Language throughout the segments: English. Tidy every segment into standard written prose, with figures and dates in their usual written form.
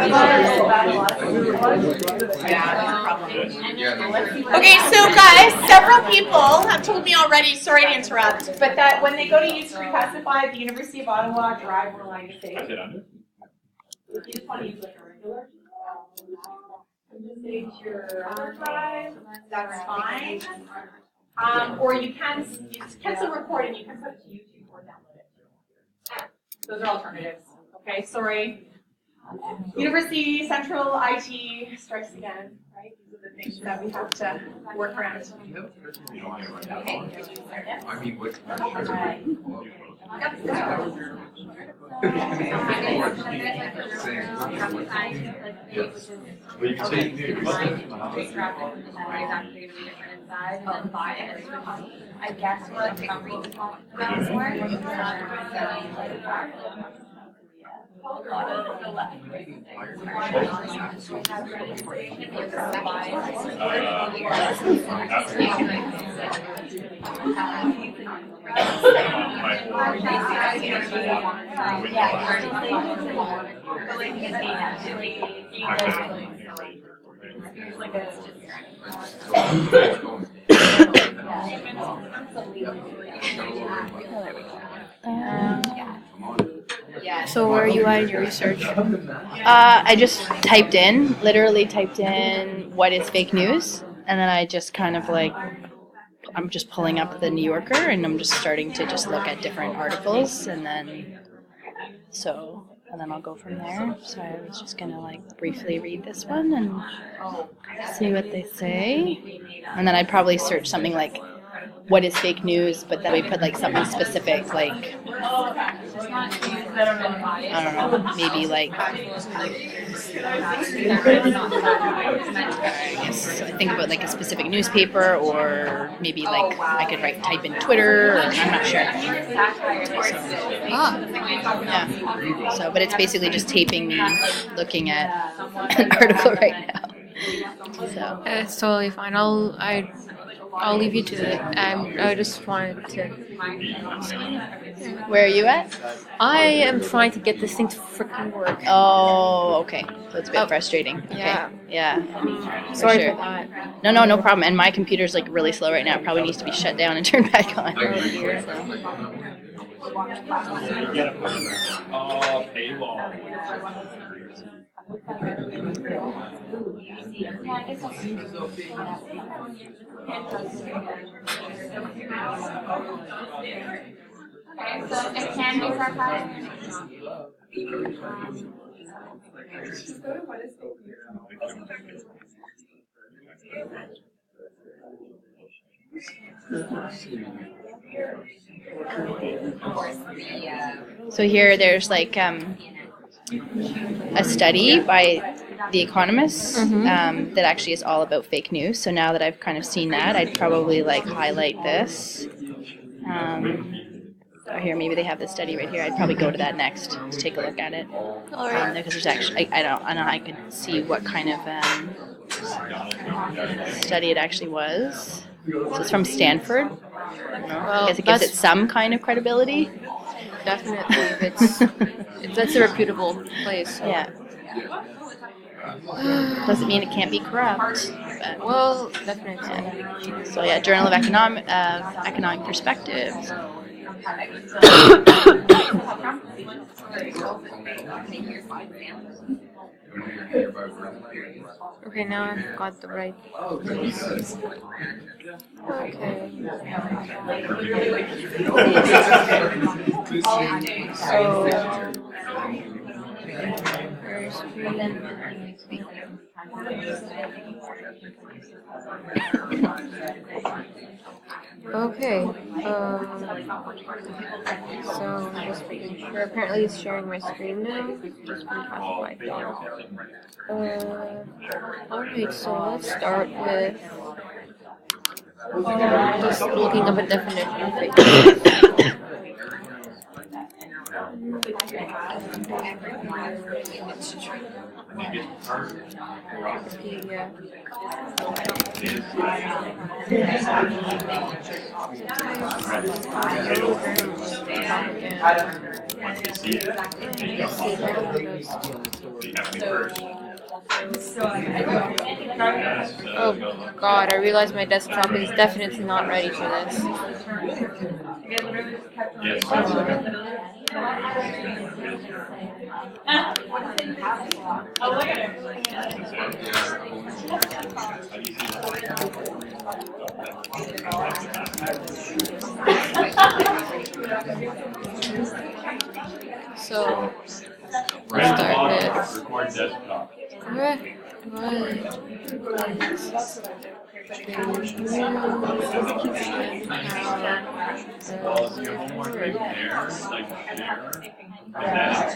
Okay, so guys, several people have told me already, sorry to interrupt, but that when they go to use Preclassify, the University of Ottawa driver line is safe. You just want to use like a regular. Just save your drive, that's fine. Or you can still record and you can put it to YouTube or download it. Those are alternatives. Okay, sorry. University Central IT strikes again, right? These are the things that we have to work around. Okay. I mean, what's I guess what So where are you at in your research? I just literally typed in what is fake news, and then I just kind of I'm just pulling up the New Yorker, and I'm just starting to just look at different articles, and then I'll go from there. So I was just gonna briefly read this one and see what they say, and then I'd probably search something like what is fake news, but then we put something specific, I don't know, maybe I guess I think about a specific newspaper, or maybe I could type in Twitter, or I'm not sure. Yeah. So, but it's basically just taping me looking at an article right now. So it's totally fine. I'll leave you to it. I just wanted to. Where are you at? I am trying to get this thing to freaking work. Oh, okay. So it's a bit frustrating. Okay. Yeah. Sorry for that. No problem. And my computer's really slow right now. It probably needs to be shut down and turned back on. Okay, so it can be sarcastic. So here there's a study by The Economist that actually is all about fake news. So now that I've kind of seen that, I'd probably highlight this. Or here, maybe they have the study right here. I'd probably go to that next to take a look at it. All right. Because there's actually, I know I can see what kind of study it actually was. So it's from Stanford. I don't know. I guess it gives it some kind of credibility. Definitely, that's a reputable place. So. Yeah. Doesn't mean it can't be corrupt. But, well, definitely. Yeah. So yeah, Journal of Economic Perspectives. Okay, now I've got the right. Okay. Okay. So I'm just making sure. Apparently, it's sharing my screen now. Just been classified. Alright, so let's start with just looking up a definition of fake news. Wikipedia. Oh God, I realize my desktop is definitely not ready for this. So, start this. Yeah,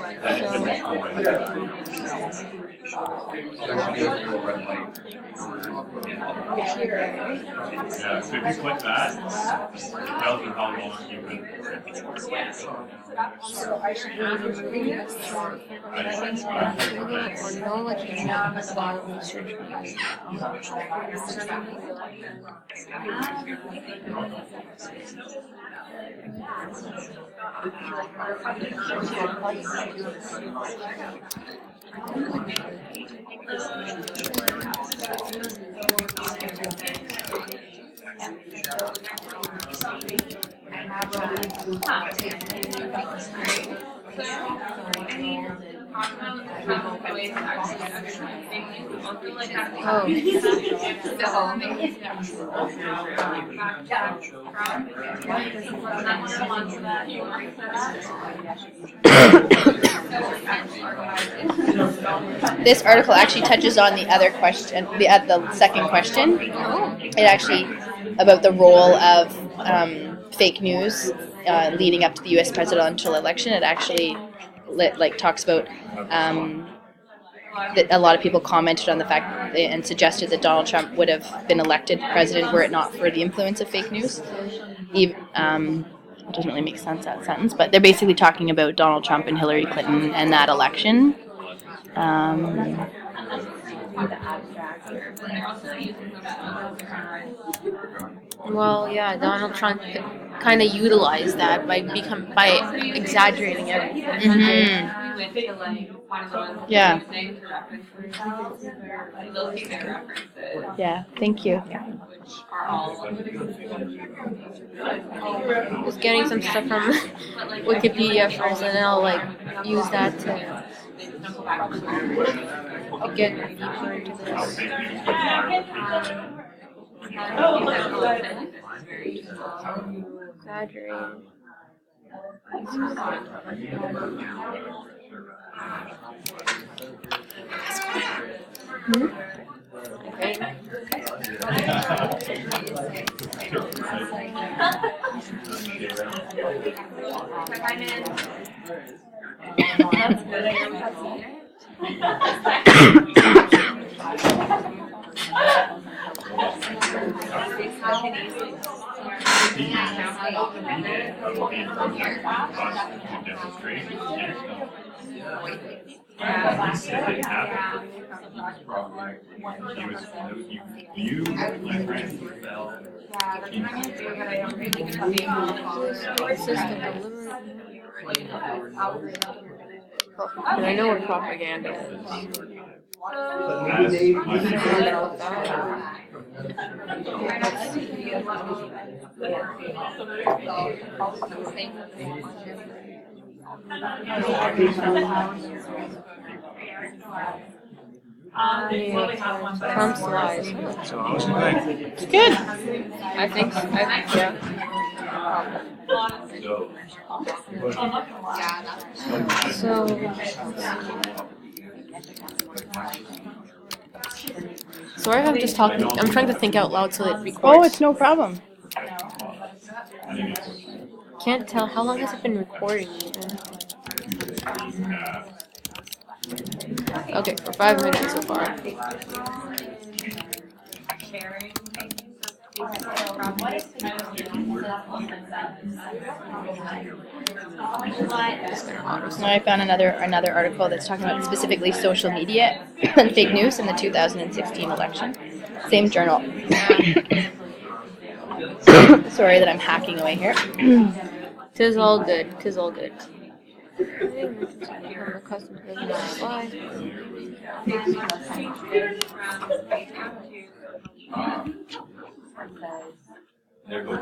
so if you click that, it tells you how long you've been. This article actually touches on the other question, the second question. It actually about the role of fake news leading up to the U.S. presidential election. It actually talks about that a lot of people commented on the fact and suggested that Donald Trump would have been elected president were it not for the influence of fake news. It doesn't really make sense, that sentence, but they're basically talking about Donald Trump and Hillary Clinton and that election. Well, yeah, Donald Trump kind of utilized that by exaggerating everything. Mm-hmm. Yeah. Yeah, thank you. Just getting some stuff from Wikipedia first, and then I'll use that to get deeper into this. Exaggerating. Okay. And I know what propaganda is. Trump's lies. It's good. I think so. Yeah. So. Sorry if I'm just talking. I'm trying to think out loud so it records. Oh, it's no problem. Can't tell. How long has it been recording even? Okay, for 5 minutes so far. Now I found another article that's talking about specifically social media and fake news in the 2016 election. Same journal. Sorry that I'm hacking away here. Tis all good. Tis all good. There goes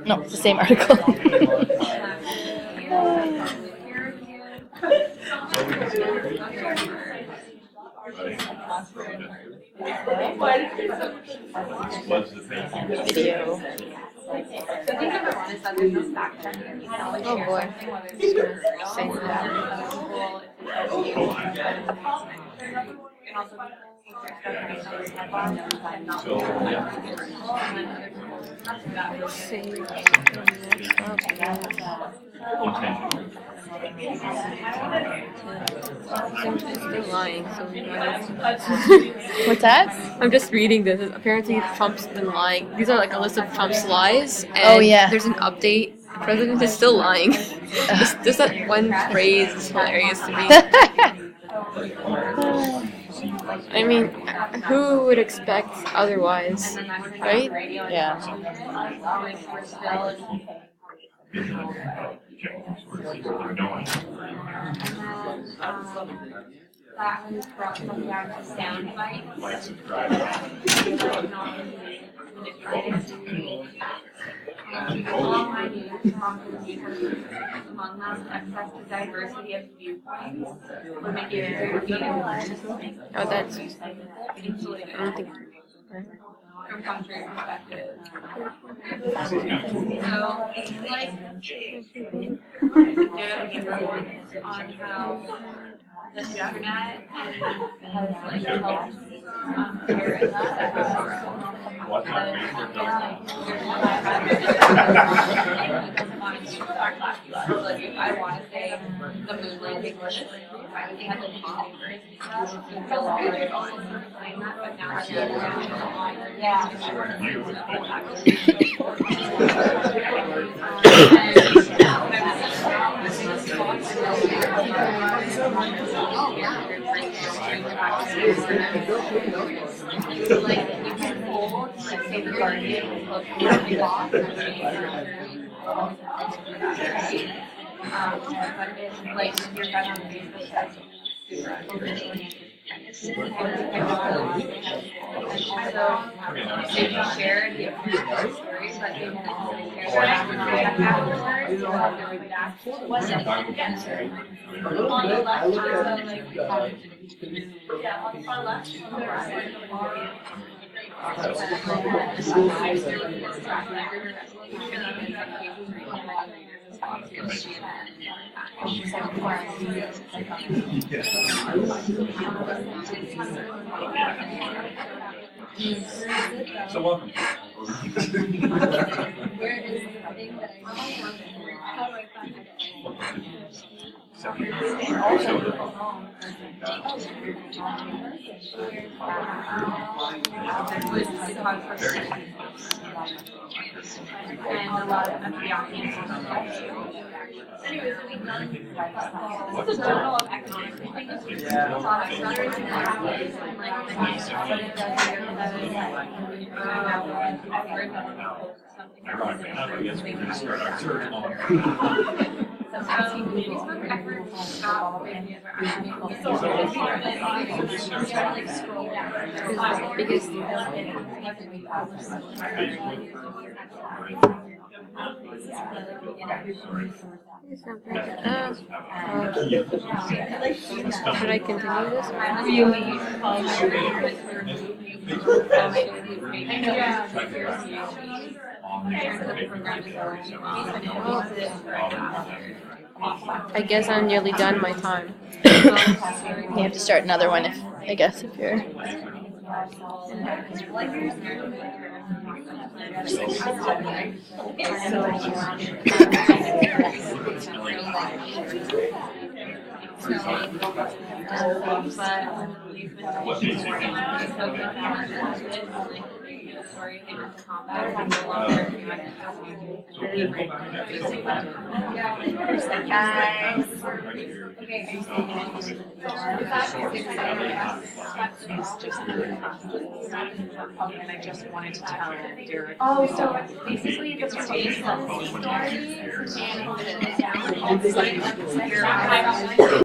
No, it's the same article. What's the thing? Video. Oh boy. I'm still lying, so What's that? I'm just reading this. Apparently, Trump's been lying. These are like a list of Trump's lies. And Oh, yeah. There's an update. The president is still lying. just that one phrase is hilarious to me. I mean, who would expect otherwise, right? Yeah. Like, subscribe. All my news from among them, access to diversity of viewpoints would make it easier to Oh, that's. I don't think. from country perspective. So, like, on how the internet has like helped What's our like if I want to say the moon landing was if I had the newspapers and stuff, you feel like you're going to explain that, but now I like you can hold, like say the Guardian of boss but it's like your best Facebook says so if you share the story, but they won't share afterwards, you'll have to redact what's on the left, yeah, on the far left, So welcome. Where is the thing that I how do I find it? And a lot of FBI anyways, what's the journal of economics? I think it's a lot of I guess we can start our search on. Facebook efforts stop Biggest. Should I continue this? I guess I'm nearly done my time. You have to start another one if you're. What makes you And I just wanted to tell Derek. Oh, so it's basically the Jason story and